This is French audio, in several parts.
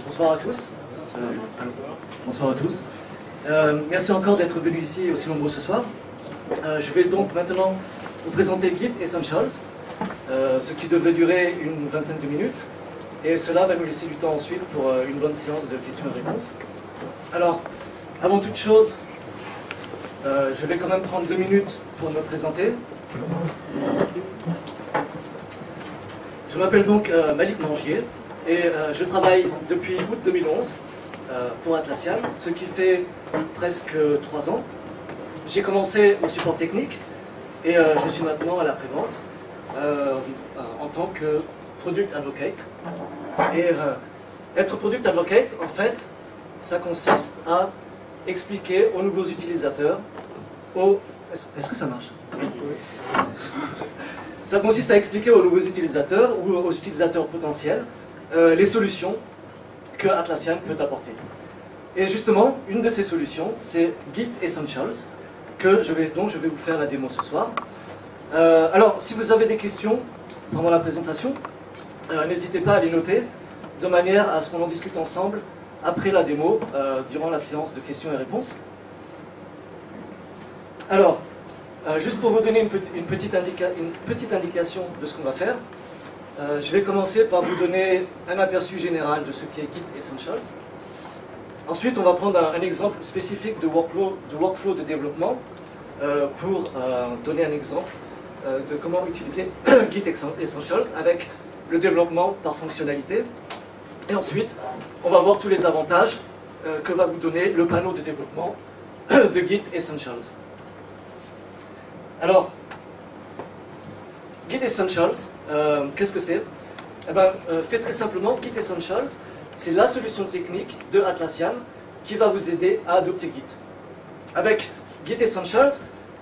Bonsoir à tous. Bonsoir à tous. Merci encore d'être venus ici aussi nombreux ce soir. Je vais donc maintenant vous présenter Git Essentials, ce qui devrait durer une vingtaine de minutes. Et cela va nous laisser du temps ensuite pour une bonne séance de questions et réponses. Alors, avant toute chose, je vais quand même prendre 2 minutes pour me présenter. Je m'appelle donc Malik Mangier et je travaille depuis août 2011 pour Atlassian, ce qui fait presque 3 ans. J'ai commencé au support technique et je suis maintenant à la prévente en tant que Product Advocate. Et être Product Advocate, en fait, ça consiste à expliquer aux nouveaux utilisateurs, Est-ce que ça marche? Oui. Ça consiste à expliquer aux nouveaux utilisateurs ou aux utilisateurs potentiels les solutions que Atlassian peut apporter. Et justement, une de ces solutions, c'est Git Essentials, dont je vais vous faire la démo ce soir. Alors, si vous avez des questions pendant la présentation, n'hésitez pas à les noter, de manière à ce qu'on en discute ensemble après la démo, durant la séance de questions et réponses. Alors, juste pour vous donner une petite indication de ce qu'on va faire, je vais commencer par vous donner un aperçu général de ce qu'est Git Essentials. Ensuite, on va prendre un exemple spécifique de workflow de développement pour donner un exemple de comment utiliser Git Essentials avec le développement par fonctionnalité. Et ensuite, on va voir tous les avantages que va vous donner le panneau de développement de Git Essentials. Alors, Git Essentials, qu'est-ce que c'est? Fait très simplement, Git Essentials, c'est la solution technique de Atlassian qui va vous aider à adopter Git. Avec Git Essentials,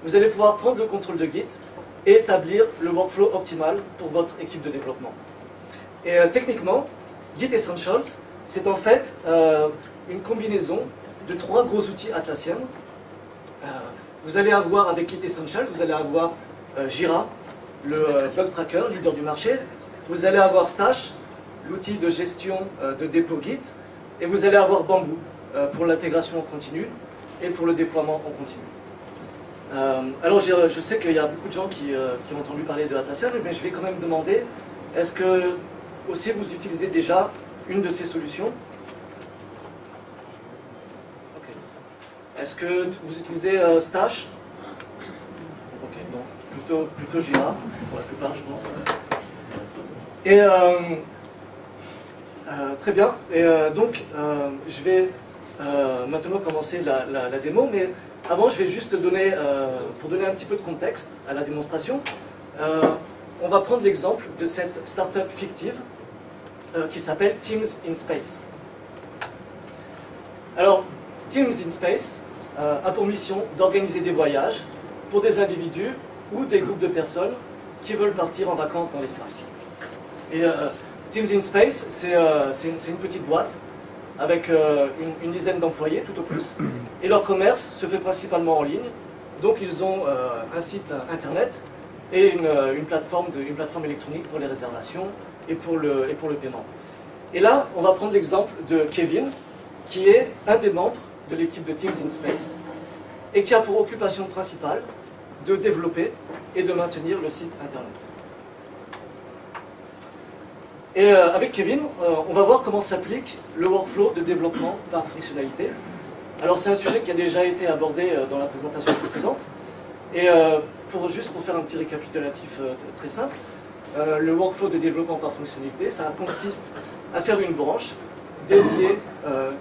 vous allez pouvoir prendre le contrôle de Git et établir le workflow optimal pour votre équipe de développement. Et techniquement, Git Essentials, c'est en fait une combinaison de 3 gros outils Atlassian. Vous allez avoir, avec Git Essentials, vous allez avoir Jira, le bug tracker, leader du marché. Vous allez avoir Stash, l'outil de gestion de dépôt Git. Et vous allez avoir Bamboo, pour l'intégration en continu et pour le déploiement en continu. Alors je sais qu'il y a beaucoup de gens qui ont entendu parler de Atlassian, mais je vais quand même demander, est-ce que aussi vous utilisez déjà une de ces solutions? Est-ce que vous utilisez Stash? Ok, donc plutôt Jira, pour la plupart je pense. Et très bien, et donc je vais maintenant commencer la démo, mais avant je vais juste donner, pour donner un petit peu de contexte à la démonstration, on va prendre l'exemple de cette startup fictive qui s'appelle Teams in Space. Alors, Teams in Space a pour mission d'organiser des voyages pour des individus ou des groupes de personnes qui veulent partir en vacances dans l'espace. Et Teams in Space, c'est une petite boîte avec une dizaine d'employés tout au plus. Et leur commerce se fait principalement en ligne. Donc ils ont un site internet et une plateforme électronique pour les réservations et pour le paiement. Et là, on va prendre l'exemple de Kevin, qui est un des membres de l'équipe de Teams in Space et qui a pour occupation principale de développer et de maintenir le site internet. Et avec Kevin, on va voir comment s'applique le workflow de développement par fonctionnalité. Alors c'est un sujet qui a déjà été abordé dans la présentation précédente. Et juste pour faire un petit récapitulatif très simple, le workflow de développement par fonctionnalité, ça consiste à faire une branche dédiée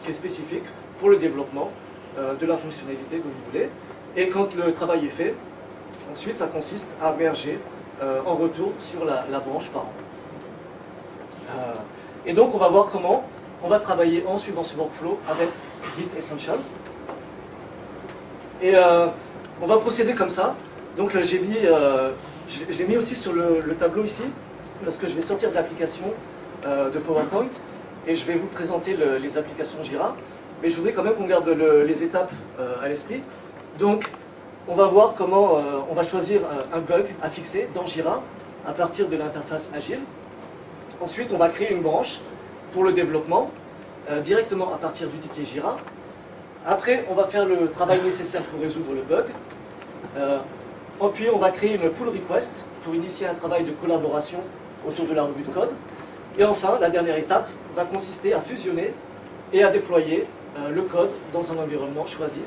qui est spécifique pour le développement de la fonctionnalité que vous voulez. Et quand le travail est fait, ensuite ça consiste à merger en retour sur la branche parent. Et donc on va voir comment on va travailler en suivant ce workflow avec Git Essentials. Et on va procéder comme ça. Donc je l'ai mis aussi sur le tableau ici, parce que je vais sortir de l'application de PowerPoint et je vais vous présenter les applications Jira. Mais je voudrais quand même qu'on garde les étapes à l'esprit. Donc on va voir comment on va choisir un bug à fixer dans Jira à partir de l'interface Agile. Ensuite, on va créer une branche pour le développement, directement à partir du ticket Jira. Après, on va faire le travail nécessaire pour résoudre le bug. Puis, on va créer une pull request pour initier un travail de collaboration autour de la revue de code. Et enfin, la dernière étape va consister à fusionner et à déployer le code dans un environnement choisi,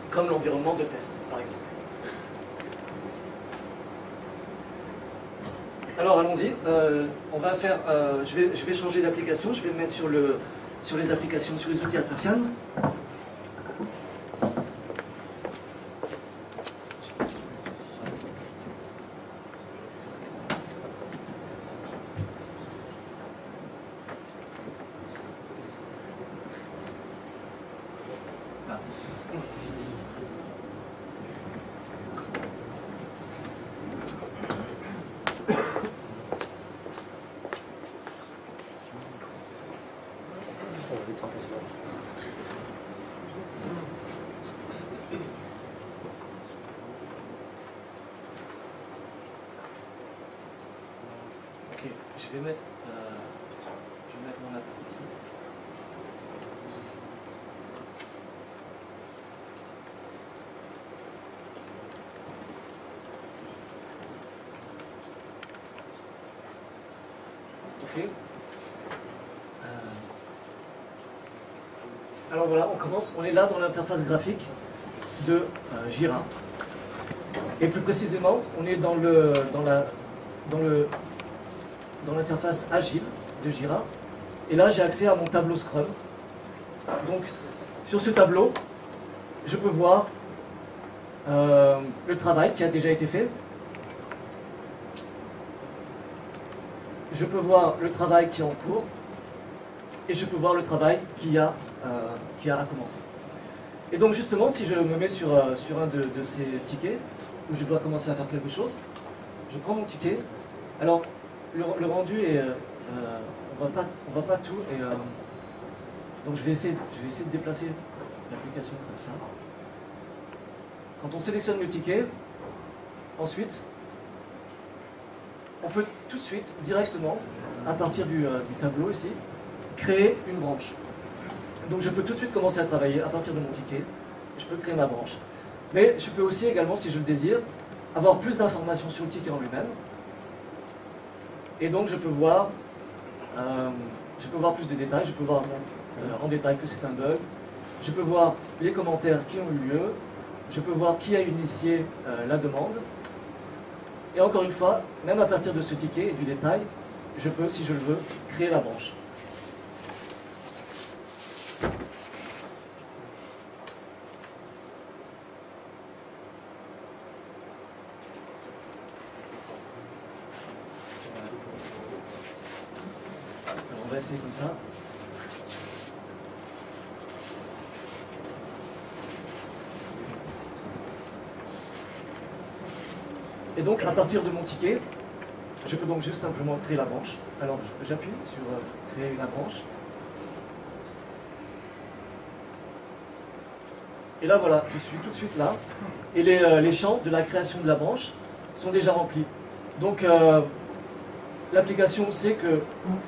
comme l'environnement de test, par exemple. Alors allons-y, on va faire, je vais changer d'application, je vais me mettre sur les applications, sur les outils Atlassian. Ok, je vais mettre mon app ici. Ok. Alors voilà, on commence. On est là dans l'interface graphique de Jira. Et plus précisément, on est dans l'interface agile de Jira. Et là, j'ai accès à mon tableau Scrum. Donc, sur ce tableau, je peux voir le travail qui a déjà été fait. Je peux voir le travail qui est en cours. Et je peux voir le travail qui a commencé. Et donc, justement, si je me mets sur un de ces tickets, où je dois commencer à faire quelque chose, je prends mon ticket. Alors, le rendu est... on va pas tout. Et, donc je vais essayer de déplacer l'application comme ça. Quand on sélectionne le ticket, ensuite, on peut tout de suite, directement, à partir du tableau ici, créer une branche. Donc je peux tout de suite commencer à travailler à partir de mon ticket. Je peux créer ma branche. Mais je peux aussi également, si je le désire, avoir plus d'informations sur le ticket en lui-même. Et donc je peux voir plus de détails. Je peux voir en détail que c'est un bug. Je peux voir les commentaires qui ont eu lieu. Je peux voir qui a initié la demande. Et encore une fois, même à partir de ce ticket et du détail, je peux, si je le veux, créer la branche. On va essayer comme ça. Et donc, à partir de mon ticket, je peux donc juste simplement créer la branche. Alors, j'appuie sur créer la branche. Et là, voilà, je suis tout de suite là. Et les champs de la création de la branche sont déjà remplis. Donc, l'application sait que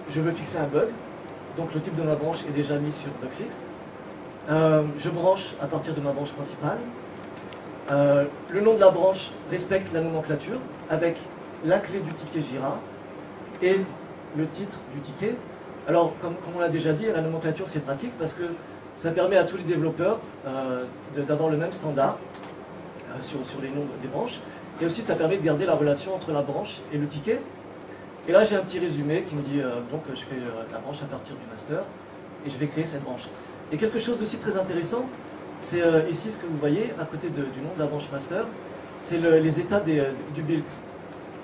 je veux fixer un bug. Donc, le type de ma branche est déjà mis sur bugfix. Je branche à partir de ma branche principale. Le nom de la branche respecte la nomenclature avec la clé du ticket Jira et le titre du ticket. Alors, comme on l'a déjà dit, la nomenclature c'est pratique parce que ça permet à tous les développeurs d'avoir le même standard sur les noms des branches. Et aussi, ça permet de garder la relation entre la branche et le ticket. Et là, j'ai un petit résumé qui me dit donc je fais la branche à partir du master et je vais créer cette branche. Et quelque chose d'aussi très intéressant, c'est ici ce que vous voyez à côté du nom de la branche master, c'est les états du build.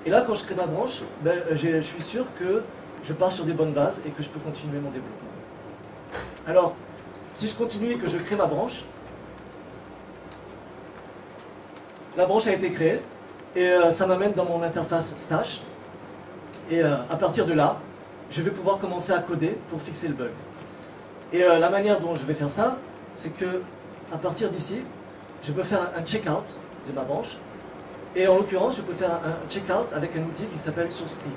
Et là, quand je crée ma branche, je suis sûr que je pars sur des bonnes bases et que je peux continuer mon développement. Alors, si je continue et que je crée ma branche, la branche a été créée et ça m'amène dans mon interface Stash. Et à partir de là, je vais pouvoir commencer à coder pour fixer le bug. Et la manière dont je vais faire ça, c'est que à partir d'ici, je peux faire un check-out de ma branche. Et en l'occurrence, je peux faire un check-out avec un outil qui s'appelle SourceTree.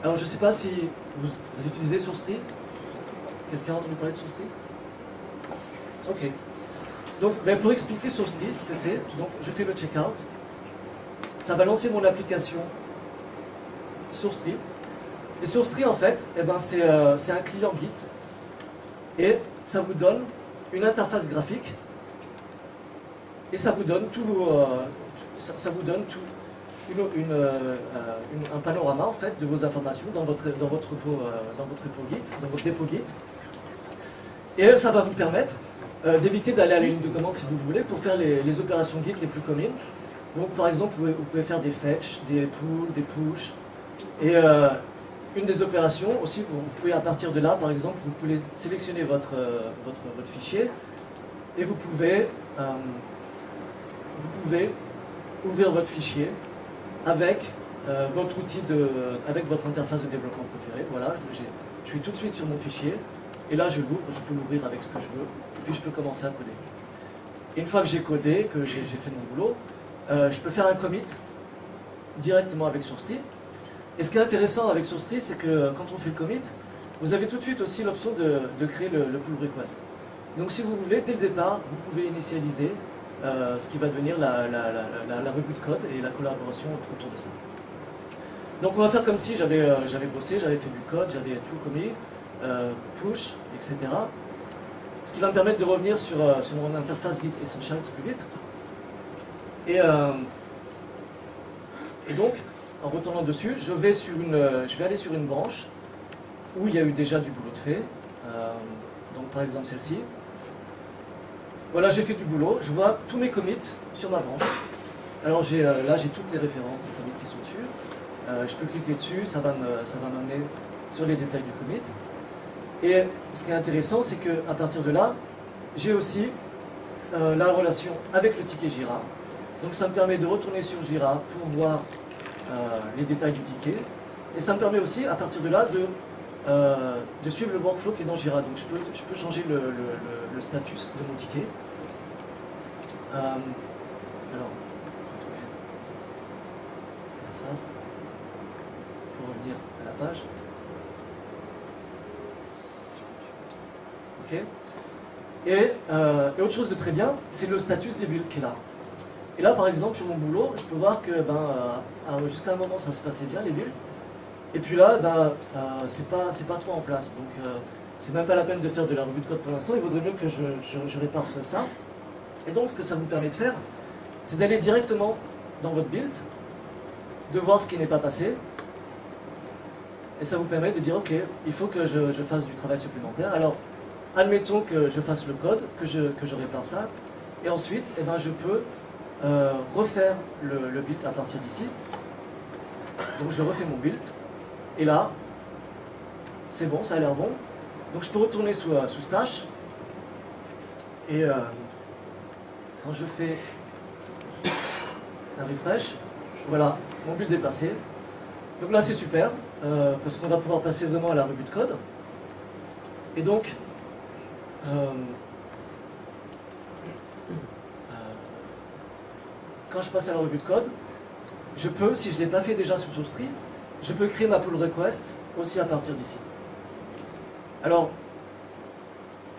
Alors je ne sais pas si vous avez utilisé SourceTree. Quelqu'un a entendu parler de SourceTree? Ok. Donc ben, pour expliquer SourceTree, ce que c'est, donc je fais le checkout. Ça va lancer mon application SourceTree. Et SourceTree en fait, eh ben, c'est un client Git. Et ça vous donne une interface graphique. Et ça vous donne ça vous donne tout un panorama en fait de vos informations dans votre repo Git, dans votre dépôt Git. Et ça va vous permettre d'éviter d'aller à la ligne de commande si vous le voulez pour faire les opérations Git les plus communes. Donc par exemple, vous pouvez faire des fetch, des pull, des push. Et une des opérations aussi, vous pouvez à partir de là, par exemple, vous pouvez sélectionner votre fichier et vous pouvez ouvrir votre fichier avec votre avec votre interface de développement préférée. Voilà, je suis tout de suite sur mon fichier et là je l'ouvre, je peux l'ouvrir avec ce que je veux et puis je peux commencer à coder. Et une fois que j'ai codé, que j'ai fait mon boulot, je peux faire un commit directement avec SourceTree. Et ce qui est intéressant avec SourceTree, c'est que quand on fait le commit, vous avez tout de suite aussi l'option de créer le pull request. Donc si vous voulez, dès le départ, vous pouvez initialiser ce qui va devenir la revue de code et la collaboration autour de ça. Donc on va faire comme si j'avais bossé, j'avais fait du code, j'avais tout commis, push, etc. Ce qui va me permettre de revenir sur mon interface Git Essentials plus vite. Et donc, en retournant dessus, je vais aller sur une branche où il y a eu déjà du boulot de fait. Donc par exemple celle-ci. Voilà, j'ai fait du boulot, je vois tous mes commits sur ma branche. Alors là j'ai toutes les références des commits qui sont dessus. Je peux cliquer dessus, ça va m'amener sur les détails du commit. Et ce qui est intéressant, c'est qu'à partir de là, j'ai aussi la relation avec le ticket Jira. Donc ça me permet de retourner sur Jira pour voir les détails du ticket. Et ça me permet aussi, à partir de là, de suivre le workflow qui est dans Jira. Donc je peux changer le status de mon ticket. Alors, faire ça pour revenir à la page. Ok. Et autre chose de très bien, c'est le status des builds qui est là. Et là, par exemple, sur mon boulot, je peux voir que jusqu'à un moment, ça se passait bien, les builds. Et puis là, c'est pas trop en place. Donc, c'est même pas la peine de faire de la revue de code pour l'instant. Il vaudrait mieux que je répare ça. Et donc, ce que ça vous permet de faire, c'est d'aller directement dans votre build, de voir ce qui n'est pas passé. Et ça vous permet de dire, OK, il faut que je fasse du travail supplémentaire. Alors, admettons que je fasse le code, que je répare ça. Et ensuite, eh ben, je peux refaire le build à partir d'ici. Donc je refais mon build. Et là, c'est bon, ça a l'air bon. Donc je peux retourner sous Stash. Et quand je fais un refresh, voilà, mon build est passé. Donc là c'est super, parce qu'on va pouvoir passer vraiment à la revue de code. Et donc, quand je passe à la revue de code, je peux, si je ne l'ai pas fait déjà sous SourceTree, je peux créer ma pull request aussi à partir d'ici. Alors,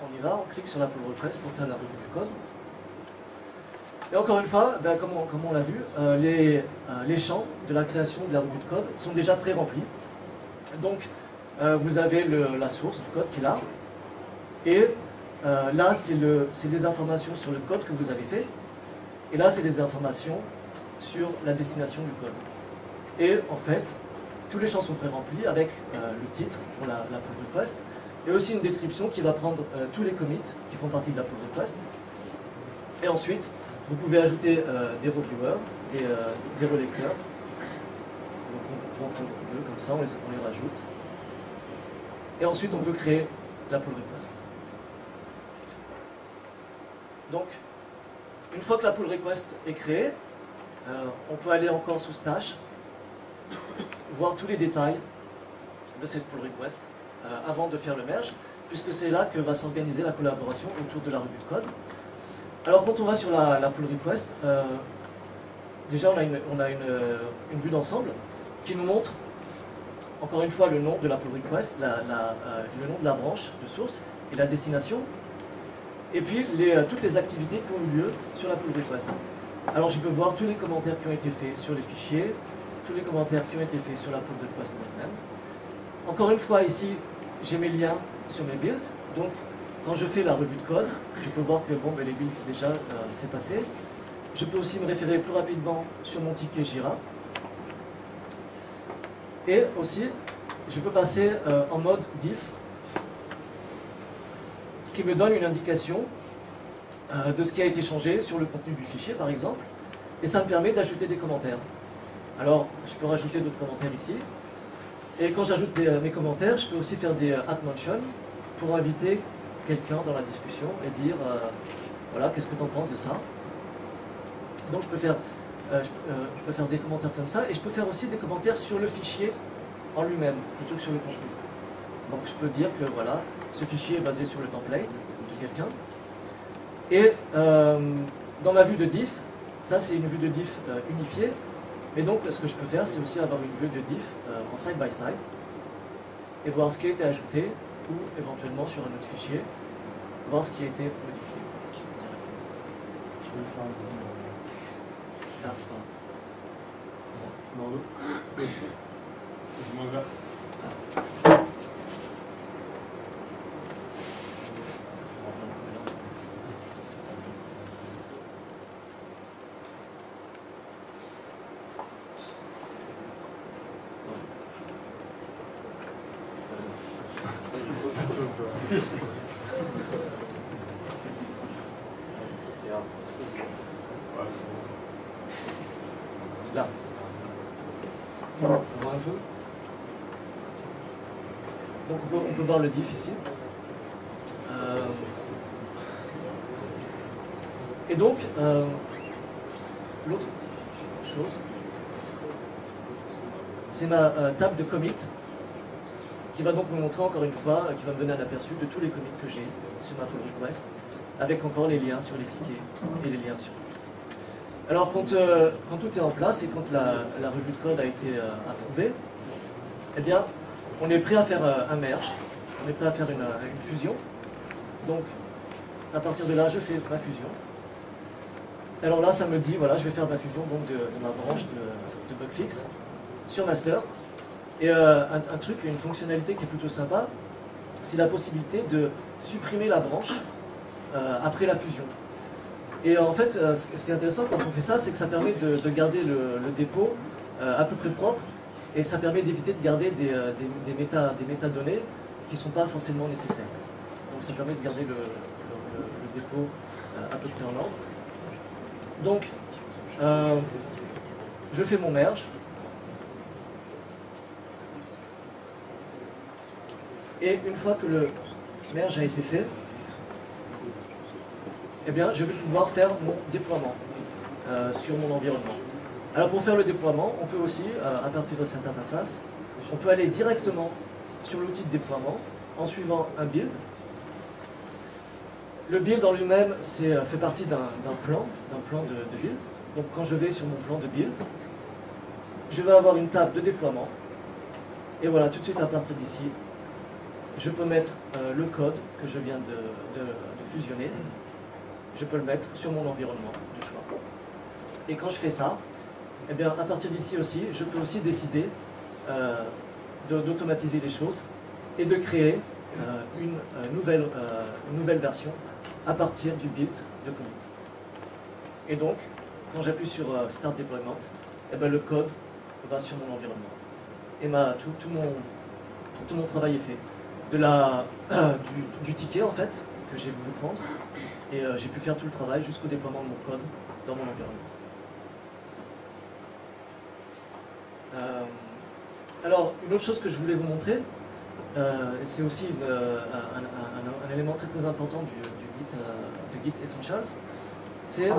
on y va, on clique sur la pull request pour faire la revue du code. Et encore une fois, comme on l'a vu, les champs de la création de la revue de code sont déjà pré-remplis. Donc, vous avez la source du code qui est là. Et là, c'est des informations sur le code que vous avez fait. Et là, c'est des informations sur la destination du code. Et en fait, tous les champs sont pré-remplis avec le titre pour la pull request. Et aussi une description qui va prendre tous les commits qui font partie de la pull request. Et ensuite, vous pouvez ajouter des reviewers, des relecteurs. Donc on peut en prendre deux, comme ça, on les rajoute. Et ensuite, on peut créer la pull request. Donc, une fois que la pull request est créée, on peut aller encore sous Stash, voir tous les détails de cette pull request avant de faire le merge, puisque c'est là que va s'organiser la collaboration autour de la revue de code. Alors quand on va sur la pull request, déjà on a une vue d'ensemble qui nous montre encore une fois le nom de la pull request, le nom de la branche de source et la destination, et puis toutes les activités qui ont eu lieu sur la pull request. Alors je peux voir tous les commentaires qui ont été faits sur les fichiers, tous les commentaires qui ont été faits sur la pull request elle-même. Encore une fois ici, j'ai mes liens sur mes builds, donc quand je fais la revue de code, je peux voir que bon, les builds déjà c'est passé. Je peux aussi me référer plus rapidement sur mon ticket Jira. Et aussi, je peux passer en mode diff, ce qui me donne une indication de ce qui a été changé sur le contenu du fichier par exemple, et ça me permet d'ajouter des commentaires. Alors, je peux rajouter d'autres commentaires ici, et quand j'ajoute mes commentaires, je peux aussi faire des @mention pour inviter quelqu'un dans la discussion et dire voilà, qu'est-ce que tu en penses de ça. Donc je peux faire des commentaires comme ça, et je peux faire aussi des commentaires sur le fichier en lui-même, plutôt que sur le contenu. Donc je peux dire que voilà, ce fichier est basé sur le template de quelqu'un. Et dans ma vue de diff, ça c'est une vue de diff unifiée, mais donc ce que je peux faire, c'est aussi avoir une vue de diff en side-by-side, et voir ce qui a été ajouté, ou éventuellement sur un autre fichier, voir ce qui a été modifié. Tu peux le faire Ah, dans l'eau. Je m'inverse. Là. On voit un peu. Donc on peut voir le diff ici. Et donc, l'autre chose, c'est ma table de commit qui va donc me montrer encore une fois, qui va me donner un aperçu de tous les commits que j'ai sur ma pull request, avec encore les liens sur les tickets et les liens sur le Git. Alors quand tout est en place et quand la revue de code a été approuvée, eh bien on est prêt à faire un merge, on est prêt à faire une fusion. Donc à partir de là, je fais ma fusion. Alors là, ça me dit, voilà, je vais faire ma fusion donc, de ma branche de bugfix sur master. Et un truc, une fonctionnalité qui est plutôt sympa, c'est la possibilité de supprimer la branche après la fusion. Et en fait, ce qui est intéressant quand on fait ça, c'est que ça permet de garder le dépôt à peu près propre, et ça permet d'éviter de garder des métadonnées qui ne sont pas forcément nécessaires. Donc ça permet de garder le dépôt à peu près en ordre. Donc, je fais mon merge. Et une fois que le merge a été fait, eh bien, je vais pouvoir faire mon déploiement sur mon environnement. Alors pour faire le déploiement, on peut aussi, à partir de cette interface, on peut aller directement sur l'outil de déploiement en suivant un build. Le build en lui-même fait partie d'un plan de build. Donc quand je vais sur mon plan de build, je vais avoir une table de déploiement. Et voilà, tout de suite à partir d'ici, je peux mettre le code que je viens de fusionner. Je peux le mettre sur mon environnement de choix. Et quand je fais ça, eh bien, à partir d'ici aussi, je peux aussi décider d'automatiser les choses et de créer une nouvelle version à partir du build de commit. Et donc, quand j'appuie sur Start Deployment, eh bien, le code va sur mon environnement. Et tout mon travail est fait. Du ticket, en fait, que j'ai voulu prendre, et j'ai pu faire tout le travail jusqu'au déploiement de mon code dans mon environnement. Alors, une autre chose que je voulais vous montrer, c'est aussi un élément très très important de Git Essentials, c'est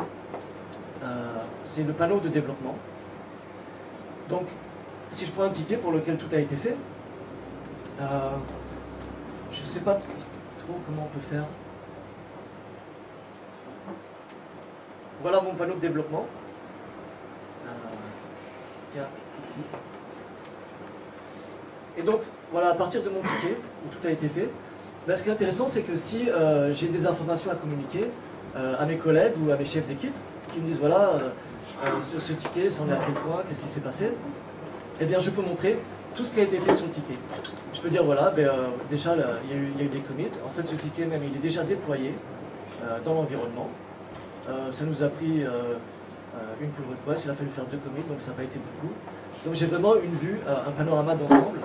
le panneau de développement. Donc, si je prends un ticket pour lequel tout a été fait, je ne sais pas trop comment on peut faire. Voilà mon panneau de développement. Qui est ici. Et donc, voilà, à partir de mon ticket, où tout a été fait, ben, ce qui est intéressant, c'est que si j'ai des informations à communiquer à mes collègues ou à mes chefs d'équipe, qui me disent, voilà, ce ticket, ça en est à quel point, qu'est-ce qui s'est passé, eh bien, je peux montrer tout ce qui a été fait sur le ticket. Je peux dire, voilà, ben, déjà, il y a eu des commits. En fait, ce ticket, même, il est déjà déployé dans l'environnement. Ça nous a pris une pull request, il a fallu faire 2 commits, donc ça n'a pas été beaucoup. Donc j'ai vraiment une vue, un panorama d'ensemble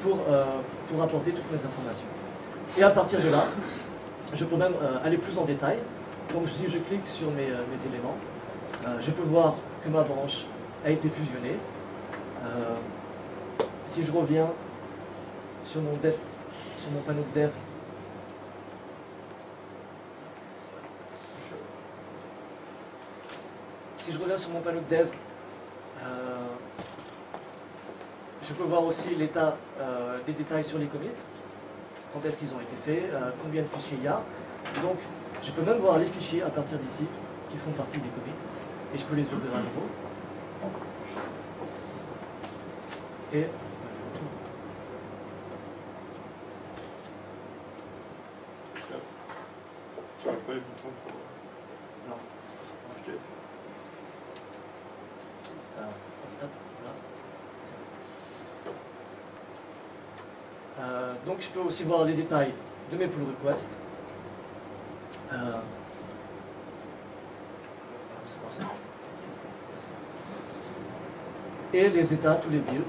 pour apporter toutes mes informations. Et à partir de là, je peux même aller plus en détail. Donc si je clique sur mes éléments, je peux voir que ma branche a été fusionnée. Si je reviens sur mon panneau de dev, si je reviens sur mon panneau de dev, je peux voir aussi l'état des détails sur les commits, quand est-ce qu'ils ont été faits, combien de fichiers il y a. Donc, je peux même voir les fichiers à partir d'ici qui font partie des commits, et je peux les ouvrir à nouveau. Et tu n'as pas les boutons pour... non. Escape. Donc je peux aussi voir les détails de mes pull requests. Et les états, tous les builds.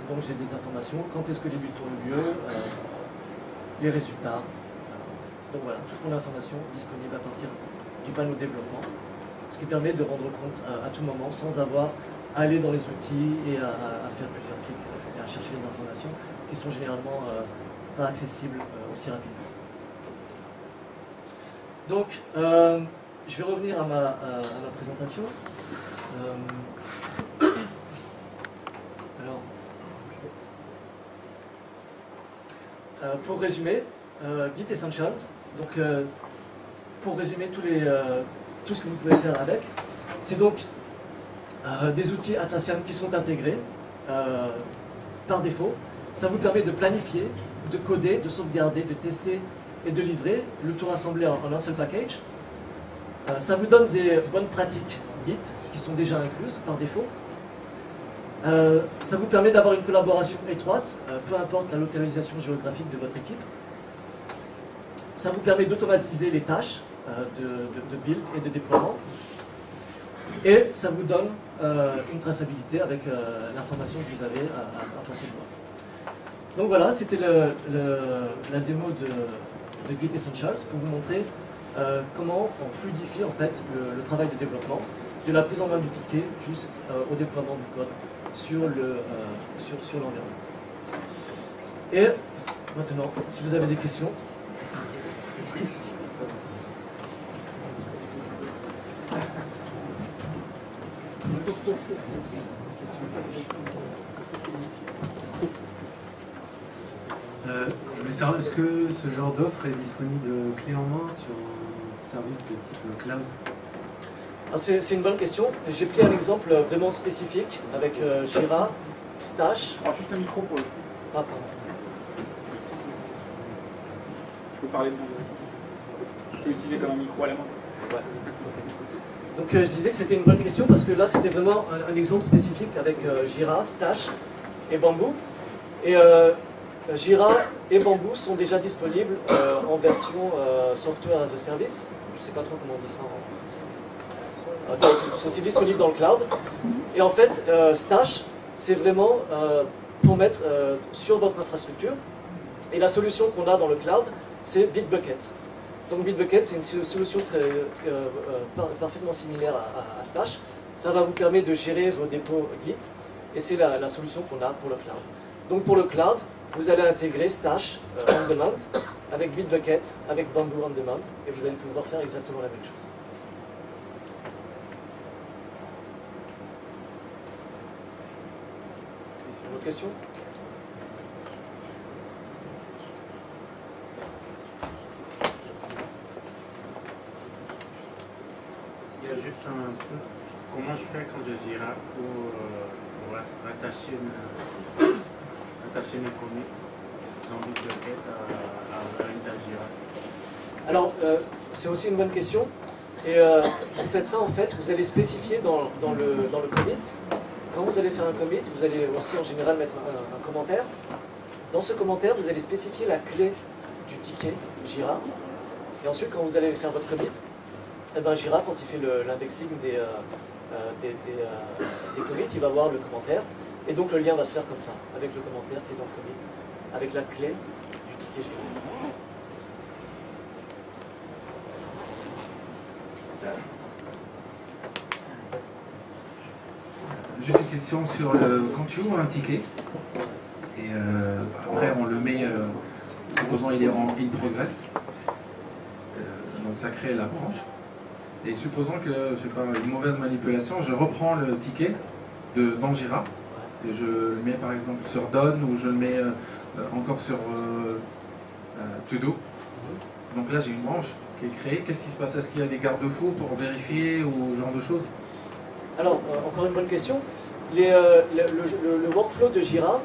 Donc j'ai des informations, quand est-ce que les builds ont eu lieu, les résultats. Donc voilà, toute mon information disponible à partir du panneau développement. Ce qui permet de rendre compte à tout moment sans avoir à aller dans les outils et à faire plusieurs clics et à chercher les informations qui sont généralement pas accessibles aussi rapidement. Donc, je vais revenir à ma présentation. Pour résumer, Git Essentials, donc pour résumer tout ce que vous pouvez faire avec, c'est donc des outils Atlassian qui sont intégrés par défaut. Ça vous permet de planifier, de coder, de sauvegarder, de tester et de livrer, le tout rassemblé en un seul package. Ça vous donne des bonnes pratiques Git qui sont déjà incluses par défaut. Ça vous permet d'avoir une collaboration étroite, peu importe la localisation géographique de votre équipe. Ça vous permet d'automatiser les tâches de build et de déploiement. Et ça vous donne une traçabilité avec l'information que vous avez à portée de main. Donc voilà, c'était la démo de Git Essentials pour vous montrer comment on fluidifie en fait le travail de développement, de la prise en main du ticket jusqu'au déploiement du code sur l'environnement. Et maintenant, si vous avez des questions. Je voulais savoir, est-ce que ce genre d'offre est disponible clé en main sur un service de type cloud? C'est une bonne question. J'ai pris un exemple vraiment spécifique avec Jira, Stash. Alors juste un micro pour le coup. Ah, pardon. Je peux parler de mon... Je peux utiliser comme un micro à la main. Ouais. Okay. Donc je disais que c'était une bonne question parce que là c'était vraiment un exemple spécifique avec Jira, Stash et Bamboo. Et Jira et Bamboo sont déjà disponibles en version Software as a Service. Je ne sais pas trop comment on dit ça en français. Donc, ils sont aussi disponibles dans le cloud. Et en fait, Stash, c'est vraiment pour mettre sur votre infrastructure. Et la solution qu'on a dans le cloud, c'est Bitbucket. Donc Bitbucket, c'est une solution parfaitement similaire à Stash. Ça va vous permettre de gérer vos dépôts Git. Et c'est la solution qu'on a pour le cloud. Donc pour le cloud, vous allez intégrer Stash on demand avec Bitbucket, avec Bamboo on demand. Et vous allez pouvoir faire exactement la même chose. Une autre question ? Il y a juste un truc. Comment je fais quand je Jira pour rattacher un attacher mes commits dans une requête à une tâche Jira? Alors, c'est aussi une bonne question. Et vous faites ça, en fait, vous allez spécifier dans le commit. Quand vous allez faire un commit, vous allez aussi en général mettre un commentaire. Dans ce commentaire, vous allez spécifier la clé du ticket Jira. Et ensuite, quand vous allez faire votre commit, eh ben, Jira, quand il fait l'indexing des commits, il va voir le commentaire. Et donc, le lien va se faire comme ça, avec le commentaire qui est dans le commit, avec la clé du ticket Jira. Juste une question sur quand tu ouvres un ticket, et après on le met, supposons il est en in progress, donc ça crée la branche, et supposons que, je sais pas, une mauvaise manipulation, je reprends le ticket dans Jira, et je le mets par exemple sur Done, ou je le mets encore sur To Do. Donc là j'ai une branche qui est créée. Qu'est-ce qui se passe? Est-ce qu'il y a des garde-fous pour vérifier ou ce genre de choses? Alors, encore une bonne question. Le workflow de Jira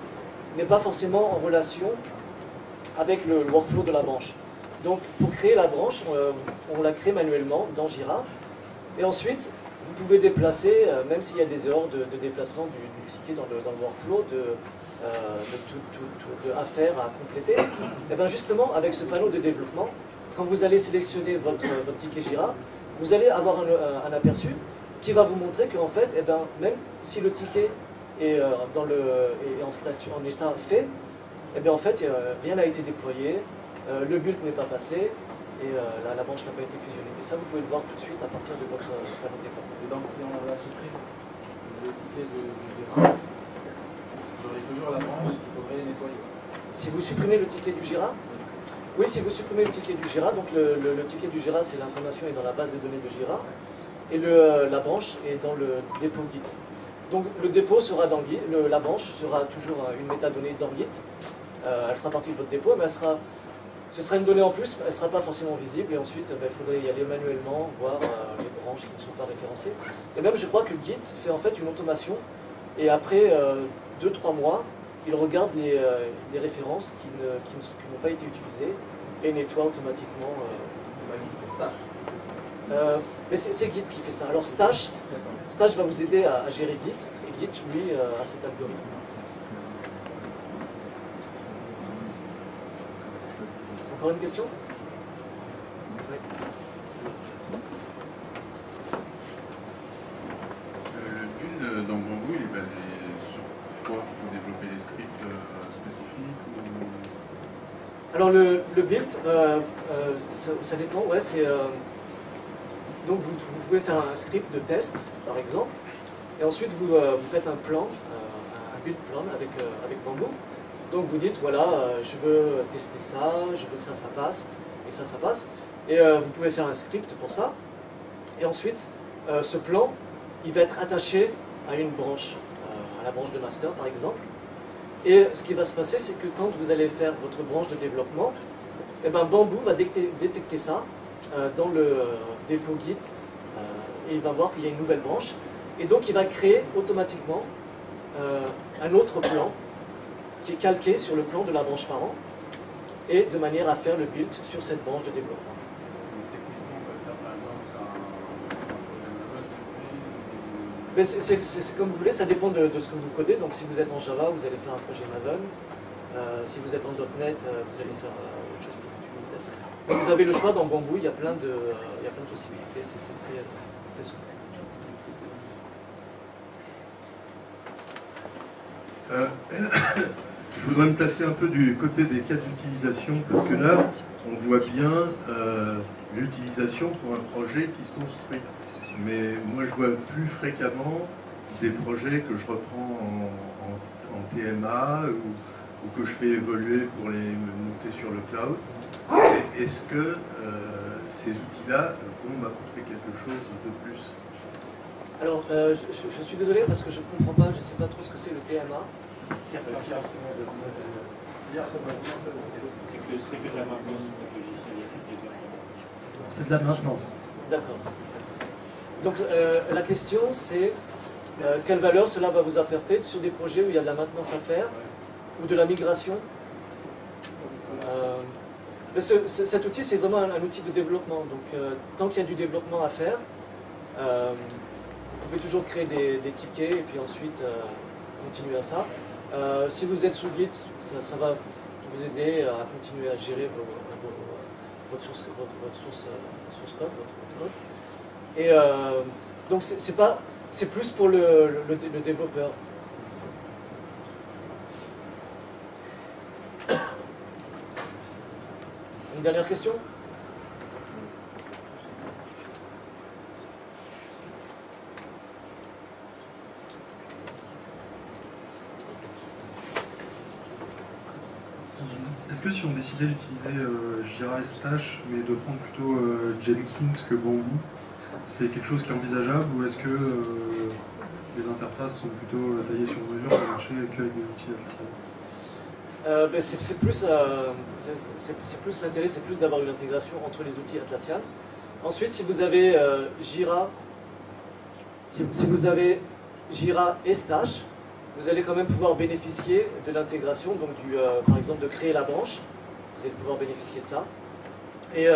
n'est pas forcément en relation avec le workflow de la branche. Donc, pour créer la branche, on la crée manuellement dans Jira. Et ensuite, vous pouvez déplacer, même s'il y a des erreurs de déplacement du ticket dans le workflow, de affaires à compléter. Et bien justement, avec ce panneau de développement, quand vous allez sélectionner votre ticket Jira, vous allez avoir un aperçu qui va vous montrer qu'en fait, eh ben, même si le ticket est, en état fait, eh bien, en fait, rien n'a été déployé, le build n'est pas passé, et la branche n'a pas été fusionnée. Et ça, vous pouvez le voir tout de suite à partir de votre panneau de développement. Et donc, si on la supprime, le ticket du Jira, vous aurez toujours la branche qu'il faudrait nettoyer. Si vous supprimez le ticket du Jira, oui, si vous supprimez le ticket du Jira, donc le ticket du Jira, c'est l'information est dans la base de données de Jira, et la branche est dans le dépôt Git. Donc le dépôt sera dans Git, la branche sera toujours une métadonnée dans Git, elle fera partie de votre dépôt, mais ce sera une donnée en plus, elle ne sera pas forcément visible, et ensuite il faudrait y aller manuellement, voir les branches qui ne sont pas référencées. Et même je crois que Git fait en fait une automation, et après 2-3 mois, il regarde les références qui n'ont pas été utilisées, et nettoie automatiquement. C'est pas Git, c'est Stash. Mais c'est Git qui fait ça. Alors Stash va vous aider à gérer Git, et Git, lui, a cet algorithme. Encore une question? Oui. Le build dans Bamboo, il est basé sur quoi pour développer des scripts spécifiques ou... Alors le build, ça dépend, ouais, c'est... donc vous pouvez faire un script de test, par exemple, et ensuite vous faites un plan, un build plan avec Bamboo. Donc vous dites, voilà, je veux tester ça, je veux que ça passe, et ça passe. Et vous pouvez faire un script pour ça. Et ensuite, ce plan, il va être attaché à une branche, à la branche de master par exemple. Et ce qui va se passer, c'est que quand vous allez faire votre branche de développement, eh ben Bamboo va détecter ça dans le dépôt Git, et il va voir qu'il y a une nouvelle branche. Et donc il va créer automatiquement un autre plan qui est calqué sur le plan de la branche parent, et de manière à faire le build sur cette branche de développement. Mais c'est comme vous voulez, ça dépend de ce que vous codez. Donc si vous êtes en Java, vous allez faire un projet Maven. Si vous êtes en .NET, vous allez faire autre chose pour test. Donc vous avez le choix dans Bamboo, il y a plein de possibilités, c'est très, très souple. Je voudrais me placer un peu du côté des cas d'utilisation, parce que là, on voit bien l'utilisation pour un projet qui se construit. Mais moi, je vois plus fréquemment des projets que je reprends en TMA ou que je fais évoluer pour les monter sur le cloud. Est-ce que ces outils-là vont m'apporter quelque chose de plus? Alors, je suis désolé parce que je ne comprends pas, je ne sais pas trop ce que c'est le TMA. C'est que de la maintenance logicielle. C'est de la maintenance. D'accord. Donc la question c'est quelle valeur cela va vous apporter sur des projets où il y a de la maintenance à faire ou de la migration. Mais cet outil, c'est vraiment un outil de développement. Donc, tant qu'il y a du développement à faire, vous pouvez toujours créer des tickets et puis ensuite continuer à ça. Si vous êtes sous Git, ça va vous aider à continuer à gérer votre source code, votre code. Et donc, c'est plus pour le développeur. Une dernière question? Est-ce que si on décidait d'utiliser Jira et Stash, mais de prendre plutôt Jenkins que Bamboo, c'est quelque chose qui est envisageable, ou est-ce que les interfaces sont plutôt taillées sur mesure pour marcher qu'avec des outils Atlassian? C'est plus l'intérêt, c'est plus d'avoir une intégration entre les outils Atlassian. Ensuite, si vous avez Jira, si vous avez Jira et Stash, vous allez quand même pouvoir bénéficier de l'intégration, donc par exemple de créer la branche, vous allez pouvoir bénéficier de ça. Et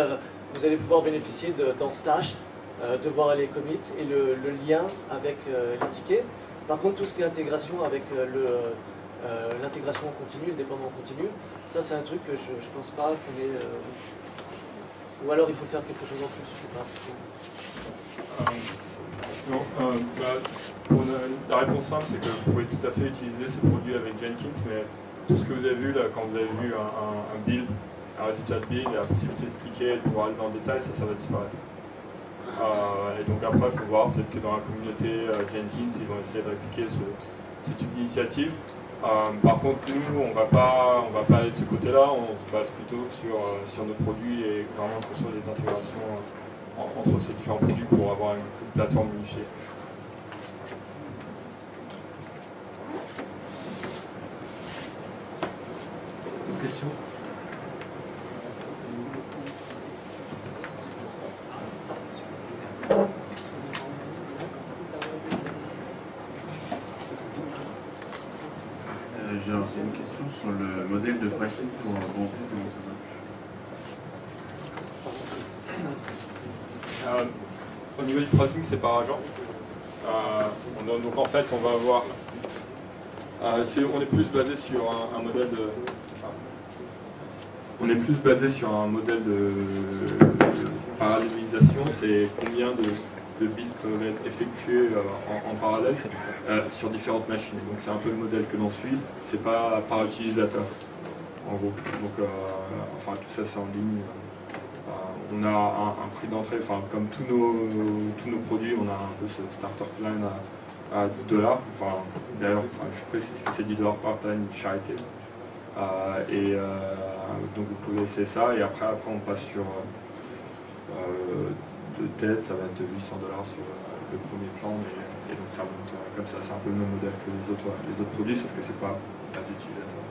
vous allez pouvoir bénéficier dans Stash de voir les commits et le lien avec les tickets. Par contre, tout ce qui est intégration avec l'intégration en continu, le déploiement en continu, ça c'est un truc que je pense pas qu'on ait... ou alors il faut faire quelque chose en plus, je sais pas. La réponse simple, c'est que vous pouvez tout à fait utiliser ces produits avec Jenkins, mais tout ce que vous avez vu là, quand vous avez vu un build, un résultat de build, la possibilité de cliquer et de pouvoir aller dans le détail, ça va disparaître. Et donc après, il faut voir, peut-être que dans la communauté Jenkins, ils vont essayer de répliquer ce type d'initiative. Par contre, nous, on va pas aller de ce côté-là, on se base plutôt sur nos produits et vraiment construire des intégrations entre ces différents produits pour avoir une plateforme unifiée. Question? J'ai une question sur le modèle de pricing pour Bamboo, comment ça marche? Au niveau du pricing, c'est par agent. Donc en fait, on va avoir... on est plus basé sur un modèle de... On est plus basé sur un modèle de parallélisation, c'est combien de builds peuvent être effectués en parallèle sur différentes machines. Donc c'est un peu le modèle que l'on suit, c'est pas par utilisateur en gros. Donc enfin tout ça c'est en ligne. On a un prix d'entrée, enfin comme tous nos produits, on a un peu ce starter plan à $10. Enfin, d'ailleurs, je précise que c'est $10 par time charité. Donc vous pouvez essayer ça et après on passe sur de tête, ça va être $800 sur le premier plan et donc ça monte comme ça, c'est un peu le même modèle que les autres produits sauf que c'est pas utilisateurs.